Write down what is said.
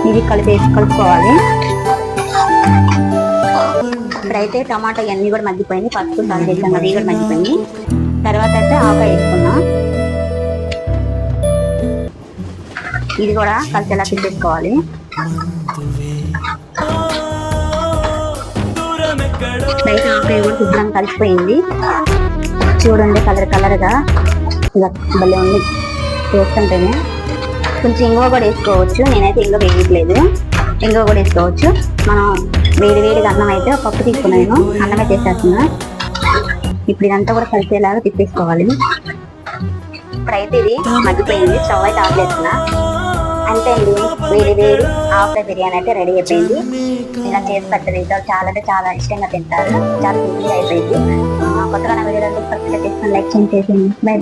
ఇది కలుపుకోవాలి. ఇప్పుడైతే టమాటా ఇవన్నీ కూడా మగ్గిపోయింది. పసుపు సాల్ట్ వేసాం కదా, ఇవి కూడా మగ్గిపోయింది. తర్వాత అయితే ఆవకాయ వేసుకున్నాం. ఇది కూడా కలిసేలా తిప్పేసుకోవాలి. బయట ఆవకాయ కూడా శుభ్రంగా కలిసిపోయింది. చూడండి కలర్గా భలే ఉంది వేస్తుంటేనే. కొంచెం ఇంగువ కూడా వేసుకోవచ్చు. నేనైతే ఇంగువ వేయట్లేదు, ఇంగువ కూడా వేసుకోవచ్చు. మనం వేడిగా అన్నం అయితే పప్పు తీసుకున్నాను, అన్నమే చేసేస్తున్నా. ఇప్పుడు ఇదంతా కూడా కలిసేలాగా తిప్పేసుకోవాలి. ఇప్పుడైతే ఇది మగ్గిపోయింది. స్టవ్ అయితే ఆఫ్ చేస్తున్నా. అంతే అండి, వేడి ఆవకాయ బిర్యానీ అయితే రెడీ అయిపోయింది. ఇలా చేసి పెట్టండి, చాలా అంటే చాలా ఇష్టంగా తింటారు. చాలా సింపుల్గా అయిపోయింది. కొత్తగా నా వీడియోలో సబ్స్క్రైబ్ చేసుకొని లైక్ చేయండి. బై.